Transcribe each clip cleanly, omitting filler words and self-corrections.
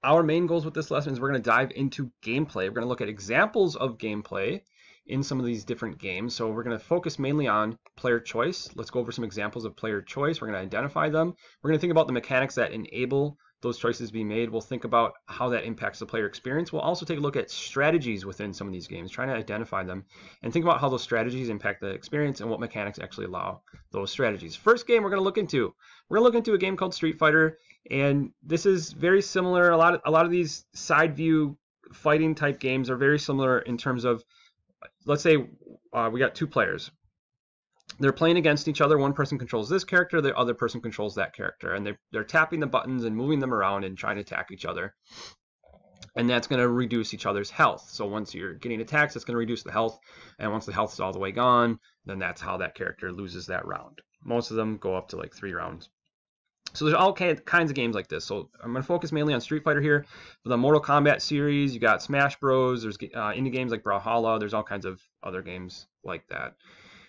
our main goals with this lesson is we're going to dive into gameplay. We're going to look at examples of gameplay in some of these different games. So we're going to focus mainly on player choice. Let's go over some examples of player choice. We're going to identify them. We're going to think about the mechanics that enable those choices to be made. We'll think about how that impacts the player experience. We'll also take a look at strategies within some of these games, trying to identify them and think about how those strategies impact the experience and what mechanics actually allow those strategies. First game we're going to look into a game called Street Fighter, and this is very similar. A lot of these side view fighting type games are very similar in terms of, let's say we got two players. They're playing against each other. One person controls this character, the other person controls that character, and they're tapping the buttons and moving them around and trying to attack each other. And that's going to reduce each other's health. So once you're getting attacks, it's going to reduce the health, and once the health is all the way gone, then that's how that character loses that round. Most of them go up to like 3 rounds. So there's all kinds of games like this. So I'm going to focus mainly on Street Fighter here. For the Mortal Kombat series, you got Smash Bros. There's indie games like Brawlhalla. There's all kinds of other games like that.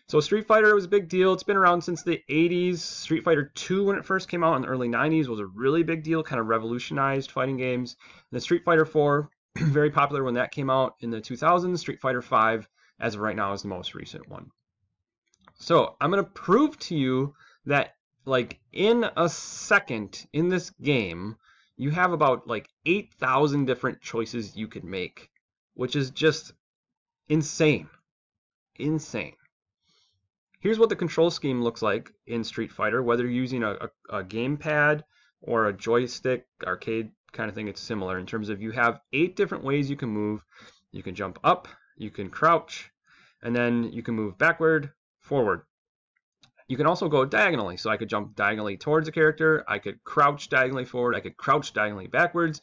So Street Fighter was a big deal. It's been around since the 80s. Street Fighter 2, when it first came out in the early 90s, was a really big deal, kind of revolutionized fighting games. And then Street Fighter 4, very popular when that came out in the 2000s. Street Fighter 5, as of right now, is the most recent one. So I'm going to prove to you that like in a second in this game, you have about like 8,000 different choices you could make, which is just insane. Insane. Here's what the control scheme looks like in Street Fighter, whether you're using a gamepad or a joystick, arcade kind of thing. It's similar in terms of you have 8 different ways you can move. You can jump up, you can crouch, and then you can move backward, forward. You can also go diagonally, so I could jump diagonally towards a character, I could crouch diagonally forward, I could crouch diagonally backwards.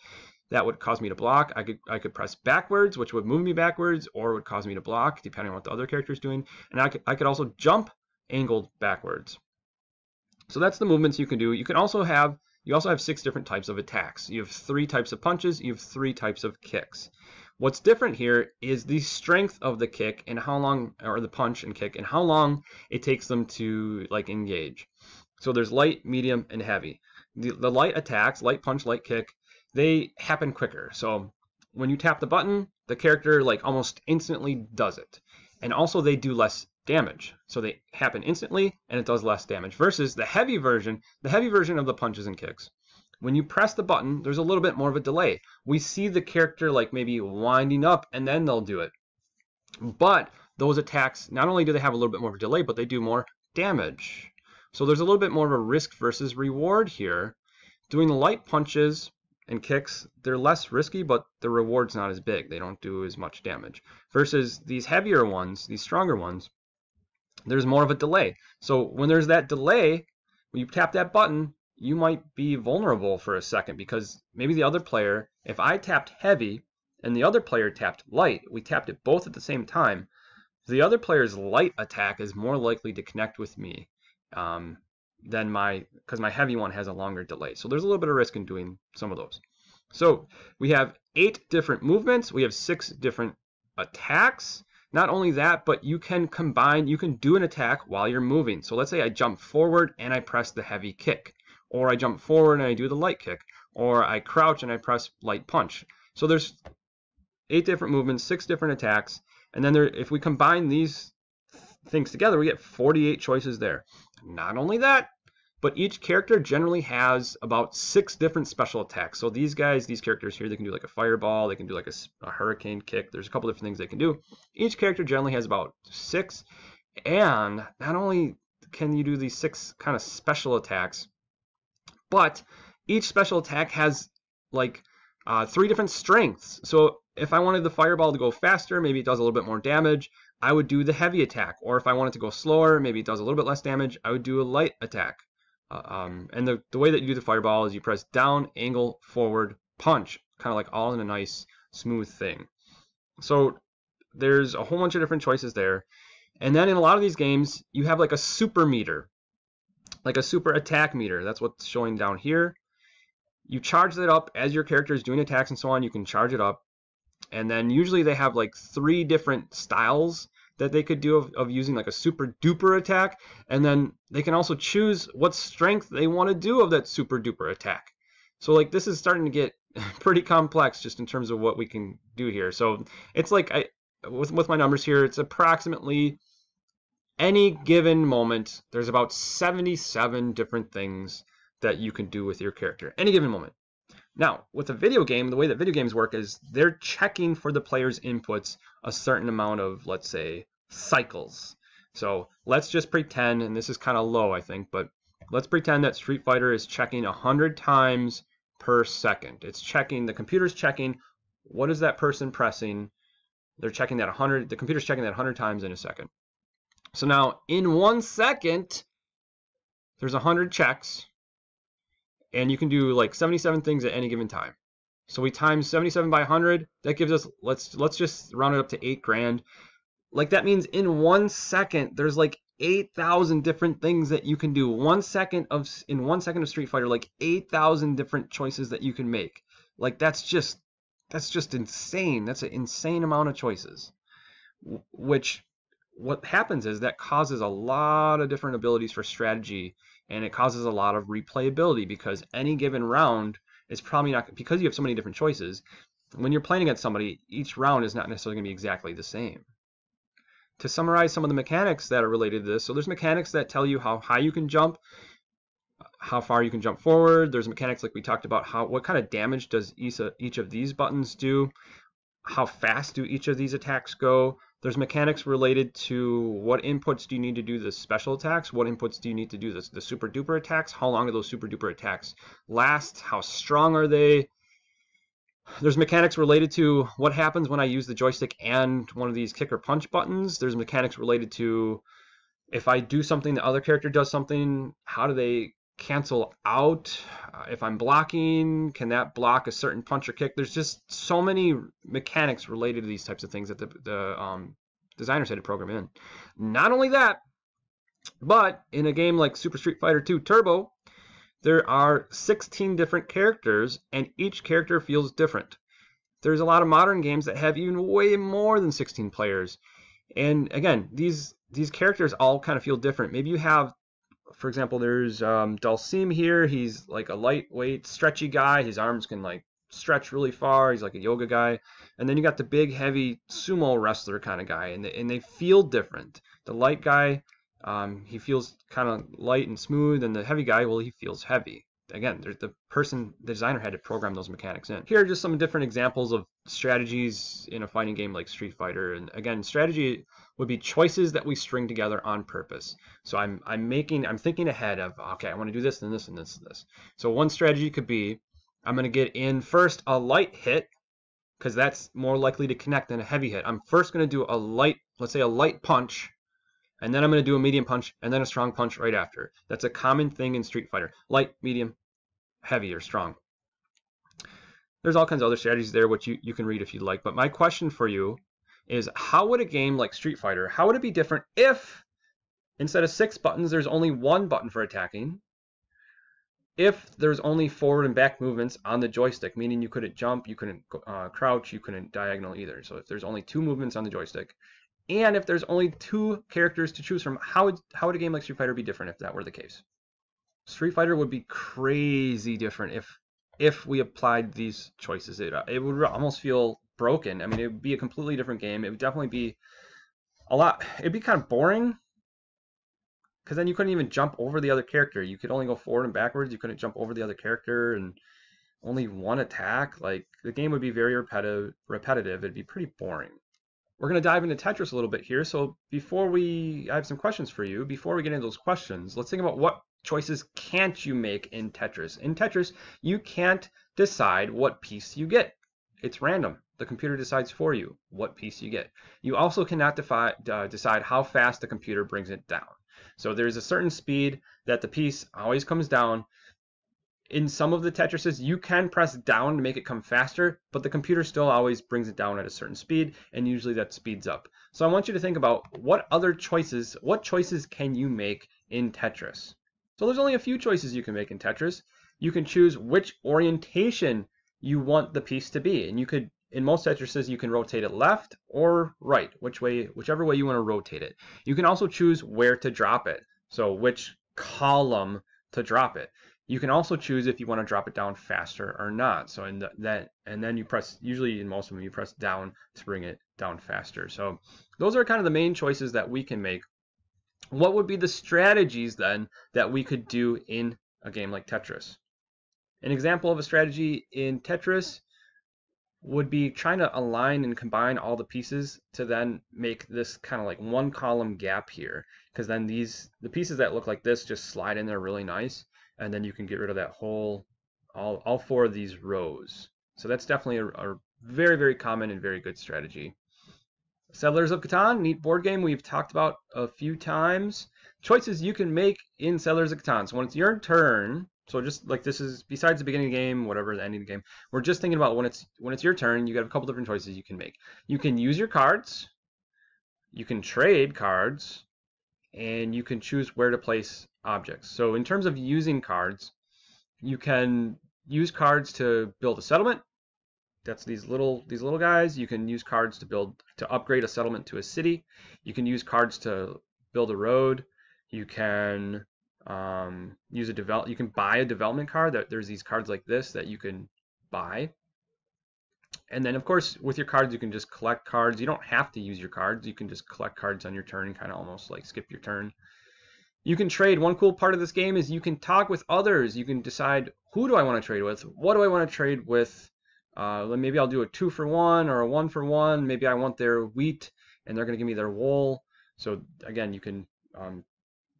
That would cause me to block. I could press backwards, which would move me backwards, or would cause me to block, depending on what the other character is doing. And I could also jump angled backwards. So that's the movements you can do. You also have 6 different types of attacks. You have 3 types of punches. You have 3 types of kicks. What's different here is the strength of the kick and how long, or the punch and kick, and how long it takes them to like engage. So there's light, medium, and heavy. The light attacks, light punch, light kick, they happen quicker. So when you tap the button, the character like almost instantly does it. And also they do less damage. So they happen instantly and it does less damage versus the heavy version of the punches and kicks. When you press the button, there's a little bit more of a delay. We see the character like maybe winding up and then they'll do it. But those attacks, not only do they have a little bit more of a delay, but they do more damage. So there's a little bit more of a risk versus reward here. Doing the light punches and kicks, they're less risky, but the reward's not as big. They don't do as much damage. Versus these heavier ones, these stronger ones, there's more of a delay. So when there's that delay, when you tap that button, you might be vulnerable for a second because maybe the other player, if I tapped heavy and the other player tapped light, we tapped it both at the same time, the other player's light attack is more likely to connect with me than because my heavy one has a longer delay. So there's a little bit of risk in doing some of those. So we have 8 different movements. We have 6 different attacks. Not only that, but you can combine, you can do an attack while you're moving. So let's say I jump forward and I press the heavy kick, or I jump forward and I do the light kick, or I crouch and I press light punch. So there's 8 different movements, 6 different attacks, and then if we combine these things together, we get 48 choices there. Not only that, but each character generally has about 6 different special attacks. So these characters here, they can do like a fireball, they can do like a hurricane kick. There's a couple different things they can do. Each character generally has about 6, and not only can you do these 6 kind of special attacks, but each special attack has like 3 different strengths. So if I wanted the fireball to go faster, maybe it does a little bit more damage, I would do the heavy attack. Or if I wanted to go slower, maybe it does a little bit less damage, I would do a light attack. And the way that you do the fireball is you press down, angle, forward, punch, kind of like all in a nice smooth thing. So there's a whole bunch of different choices there. And then in a lot of these games, you have like a super meter, like a super attack meter. That's what's showing down here. You charge that up as your character is doing attacks and so on. You can charge it up. And then usually they have like 3 different styles that they could do of using like a super duper attack. And then they can also choose what strength they want to do of that super duper attack. So like this is starting to get pretty complex just in terms of what we can do here. So it's like with my numbers here, it's approximately any given moment, there's about 77 different things that you can do with your character, any given moment. Now, with a video game, the way that video games work is they're checking for the player's inputs a certain amount of, let's say, cycles. So let's just pretend, and this is kind of low, I think, but let's pretend that Street Fighter is checking 100 times per second. It's checking, the computer's checking, what is that person pressing? They're checking that 100, the computer's checking that 100 times in a second. So now, in 1 second, there's 100 checks, and you can do like 77 things at any given time. So we times 77 by 100, that gives us, let's just round it up to 8 grand. Like that means in 1 second, there's like 8,000 different things that you can do. In 1 second of Street Fighter, like 8,000 different choices that you can make. Like that's just insane. That's an insane amount of choices. Which what happens is that causes a lot of different abilities for strategy, and it causes a lot of replayability because any given round is probably not, because you have so many different choices, when you're playing against somebody, each round is not necessarily going to be exactly the same. To summarize some of the mechanics that are related to this, so there's mechanics that tell you how high you can jump, how far you can jump forward. There's mechanics like we talked about, what kind of damage does each of these buttons do, how fast do each of these attacks go. There's mechanics related to what inputs do you need to do the special attacks, what inputs do you need to do the super duper attacks, how long do those super duper attacks last, how strong are they. There's mechanics related to what happens when I use the joystick and one of these kick or punch buttons. There's mechanics related to if I do something, the other character does something, how do they cancel out? If I'm blocking, can that block a certain punch or kick? There's just so many mechanics related to these types of things that the designers had to program in. Not only that, but in a game like Super Street Fighter 2 Turbo, there are 16 different characters, and each character feels different. There's a lot of modern games that have even way more than 16 players. And again, these characters all kind of feel different. Maybe you have, for example, there's Dalsim here. He's like a lightweight, stretchy guy. His arms can like stretch really far. He's like a yoga guy. And then you got the big, heavy sumo wrestler kind of guy, and they feel different. The light guy, he feels kind of light and smooth, and the heavy guy, well, he feels heavy. Again, the designer had to program those mechanics in. Here are just some different examples of strategies in a fighting game like Street Fighter. And again, strategy would be choices that we string together on purpose. So I'm thinking ahead of, okay, I want to do this and this and this and this. So one strategy could be, I'm going to get in first a light hit, because that's more likely to connect than a heavy hit. I'm first going to do a light, let's say a light punch, and then I'm going to do a medium punch, and then a strong punch right after. That's a common thing in Street Fighter. Light, medium, heavy, or strong. There's all kinds of other strategies there, which you can read if you'd like. But my question for you is, how would a game like Street Fighter, how would it be different if instead of 6 buttons, there's only 1 button for attacking? If there's only forward and back movements on the joystick, meaning you couldn't jump, you couldn't crouch, you couldn't diagonal either. So if there's only 2 movements on the joystick, and if there's only 2 characters to choose from, how would a game like Street Fighter be different if that were the case? Street Fighter would be crazy different if we applied these choices. It would almost feel broken. I mean, it would be a completely different game. It would definitely be it'd be kind of boring, because then you couldn't even jump over the other character. You could only go forward and backwards. You couldn't jump over the other character, and only one attack. Like, the game would be very repetitive. It'd be pretty boring. We're going to dive into Tetris a little bit here. So I have some questions for you. Before we get into those questions, let's think about what choices can't you make in Tetris. In Tetris, you can't decide what piece you get. It's random. The computer decides for you what piece you get. You also cannot decide how fast the computer brings it down. So there's a certain speed that the piece always comes down. In some of the Tetrises, you can press down to make it come faster, but the computer still always brings it down at a certain speed, and usually that speeds up. So I want you to think about what choices can you make in Tetris? So there's only a few choices you can make in Tetris. You can choose which orientation you want the piece to be, and in most Tetrises, you can rotate it left or right, whichever way you want to rotate it. You can also choose where to drop it, so which column to drop it. You can also choose if you want to drop it down faster or not. So and then you press, usually in most of them, you press down to bring it down faster. So those are kind of the main choices that we can make. What would be the strategies then that we could do in a game like Tetris? An example of a strategy in Tetris would be trying to align and combine all the pieces to then make this kind of like one column gap here, because then the pieces that look like this just slide in there really nice, and then you can get rid of that whole all four of these rows. So that's definitely a very, very common and very good strategy. Settlers of Catan, neat board game we've talked about a few times. Choices you can make in Settlers of Catan. So when it's your turn, so just like this is besides the beginning of the game, whatever the ending of the game, we're just thinking about when it's your turn, you got a couple different choices you can make. You can use your cards, you can trade cards, and you can choose where to place objects. So in terms of using cards, you can use cards to build a settlement. That's these little guys. You can use cards to upgrade a settlement to a city. You can use cards to build a road. You can you can buy a development card. There's these cards like this that you can buy. And then of course with your cards you can just collect cards. You don't have to use your cards. You can just collect cards on your turn and kind of almost like skip your turn. You can trade. One cool part of this game is you can talk with others. You can decide, who do I want to trade with? What do I want to trade with? Maybe I'll do a 2-for-1 or a 1-for-1. Maybe I want their wheat and they're going to give me their wool. So again, you can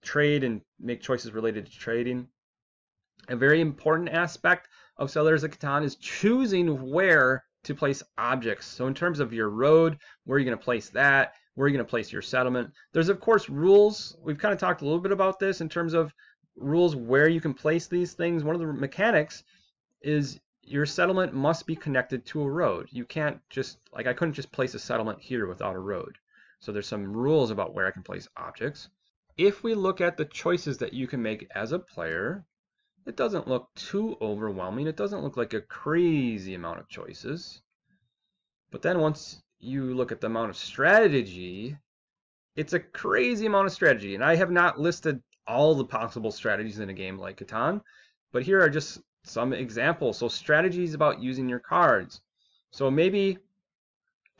trade and make choices related to trading. A very important aspect of Settlers of Catan is choosing where to place objects. So in terms of your road, where are you going to place that? Where are you going to place your settlement? There's of course rules. We've kind of talked a little bit about this in terms of rules where you can place these things. One of the mechanics is your settlement must be connected to a road. You can't just, like I couldn't just place a settlement here without a road. So there's some rules about where I can place objects. If we look at the choices that you can make as a player, it doesn't look too overwhelming. It doesn't look like a crazy amount of choices. But then once you look at the amount of strategy, it's a crazy amount of strategy. And I have not listed all the possible strategies in a game like Catan, but here are just some examples. So strategies about using your cards. So maybe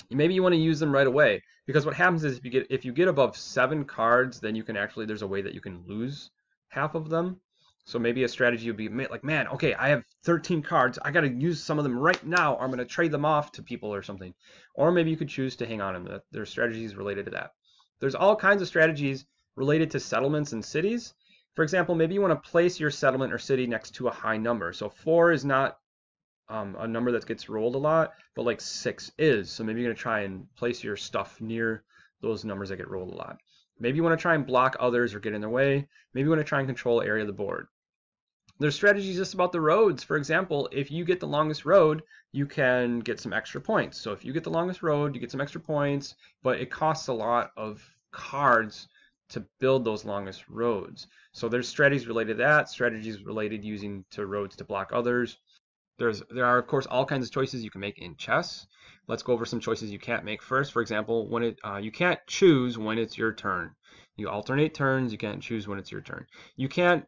you want to use them right away, because what happens is if you get above 7 cards, then you can actually, there's a way that you can lose half of them. So maybe a strategy would be like, man, okay, I have 13 cards. I got to use some of them right now, or I'm going to trade them off to people or something. Or maybe you could choose to hang on to them. There's strategies related to that. There's all kinds of strategies related to settlements and cities. For example, maybe you want to place your settlement or city next to a high number. So 4 is not a number that gets rolled a lot, but like 6 is. So maybe you're going to try and place your stuff near those numbers that get rolled a lot. Maybe you want to try and block others or get in their way. Maybe you want to try and control area of the board. There's strategies just about the roads. For example, if you get the longest road, you can get some extra points. So if you get the longest road, you get some extra points, but it costs a lot of cards to build those longest roads. So there's strategies related to that, strategies related using to roads to block others. There are of course all kinds of choices you can make in chess. Let's go over some choices you can't make first. For example, when you can't choose when it's your turn. You alternate turns. You can't choose when it's your turn. You can't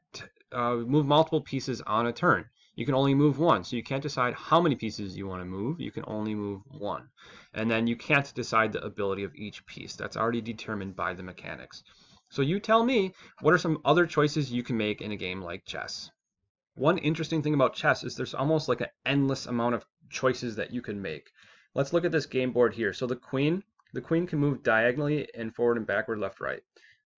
move multiple pieces on a turn. You can only move one, so you can't decide how many pieces you want to move. You can only move one. And then you can't decide the ability of each piece. That's already determined by the mechanics. So you tell me, what are some other choices you can make in a game like chess? One interesting thing about chess is there's almost like an endless amount of choices that you can make. Let's look at this game board here. So the queen can move diagonally and forward and backward, left, right.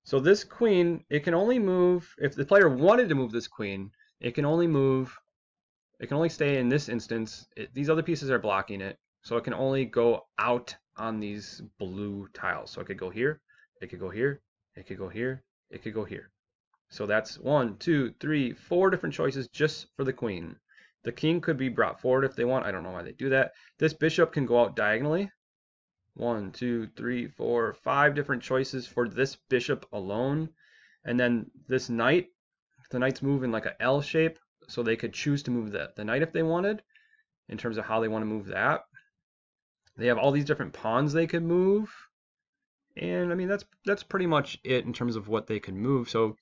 So this queen, it can only move, if the player wanted to move this queen, it can only stay in this instance. These other pieces are blocking it, so it can only go out on these blue tiles. So it could go here, it could go here, it could go here, it could go here. So that's 1, 2, 3, 4 different choices just for the queen. The king could be brought forward if they want. I don't know why they do that. This bishop can go out diagonally. 1, 2, 3, 4, 5 different choices for this bishop alone. And then this knight, the knights move in like an L shape, so they could choose to move the knight if they wanted, in terms of how they want to move that. They have all these different pawns they could move. And I mean, that's pretty much it in terms of what they could move. So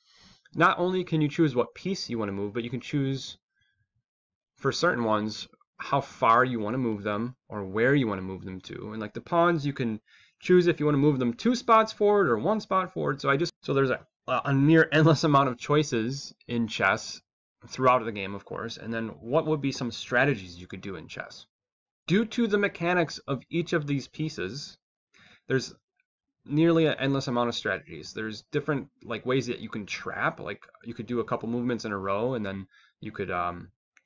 not only can you choose what piece you want to move, but you can choose for certain ones how far you want to move them or where you want to move them to. And like the pawns, you can choose if you want to move them 2 spots forward or 1 spot forward. So there's a near endless amount of choices in chess throughout the game, of course. And then what would be some strategies you could do in chess? Due to the mechanics of each of these pieces, there's nearly an endless amount of strategies. There's different like ways that you can trap. Like you could do a couple movements in a row, and then you could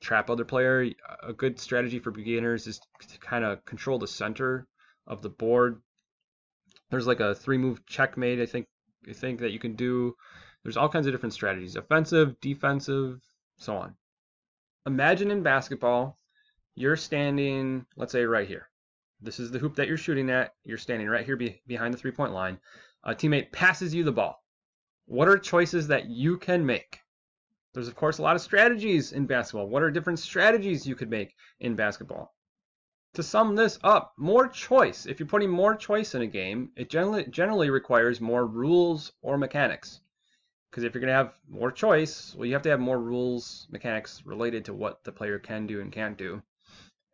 trap other player. A good strategy for beginners is to kind of control the center of the board. There's like a 3-move checkmate, I think that you can do. There's all kinds of different strategies: offensive, defensive, so on. Imagine in basketball, you're standing, let's say right here. This is the hoop that you're shooting at. You're standing right here behind the 3-point line. A teammate passes you the ball. What are choices that you can make? There's, of course, a lot of strategies in basketball. What are different strategies you could make in basketball? To sum this up, more choice. If you're putting more choice in a game, it generally requires more rules or mechanics. Because if you're going to have more choice, well, you have to have more rules, mechanics related to what the player can do and can't do.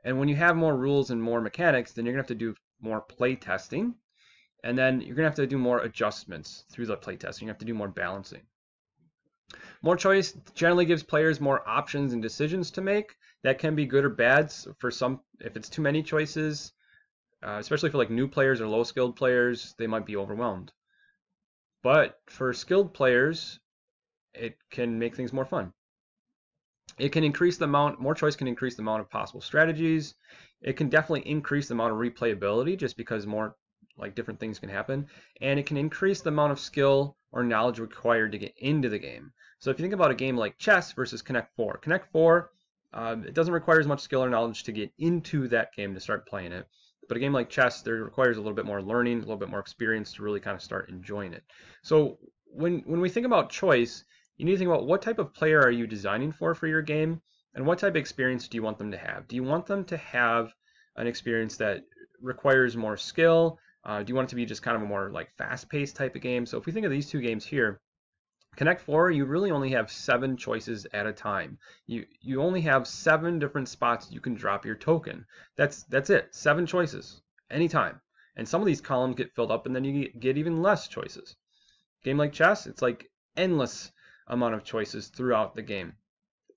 And when you have more rules and more mechanics, then you're going to have to do more play testing. And then you're going to have to do more adjustments through the play testing. You have to do more balancing. More choice generally gives players more options and decisions to make. That can be good or bad. For some, if it's too many choices, especially for like new players or low-skilled players, they might be overwhelmed. But for skilled players, it can make things more fun. It can increase the amount, more choice can increase the amount of possible strategies. It can definitely increase the amount of replayability just because more like different things can happen. And it can increase the amount of skill or knowledge required to get into the game. So if you think about a game like chess versus Connect 4, Connect 4, it doesn't require as much skill or knowledge to get into that game to start playing it. But a game like chess, there requires a little bit more learning, a little bit more experience to really kind of start enjoying it. So when we think about choice, you need to think about what type of player are you designing for your game, and what type of experience do you want them to have? Do you want them to have an experience that requires more skill? Do you want it to be just kind of a more like fast-paced type of game? So if we think of these two games here, Connect 4, you really only have 7 choices at a time. You only have 7 different spots you can drop your token. That's it, 7 choices anytime. And some of these columns get filled up, and then you get even less choices. Game like chess, it's like endless amount of choices throughout the game.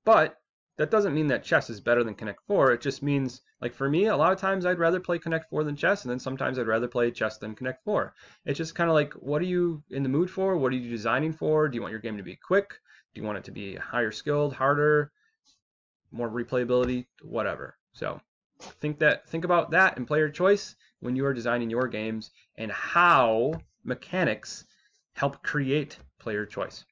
But that doesn't mean that chess is better than Connect 4. It just means, like for me, a lot of times I'd rather play Connect 4 than chess, and then sometimes I'd rather play chess than Connect 4. It's just kind of like, what are you in the mood for? What are you designing for? Do you want your game to be quick? Do you want it to be higher skilled, harder, more replayability, whatever? So think about that and player choice when you are designing your games and how mechanics help create player choice.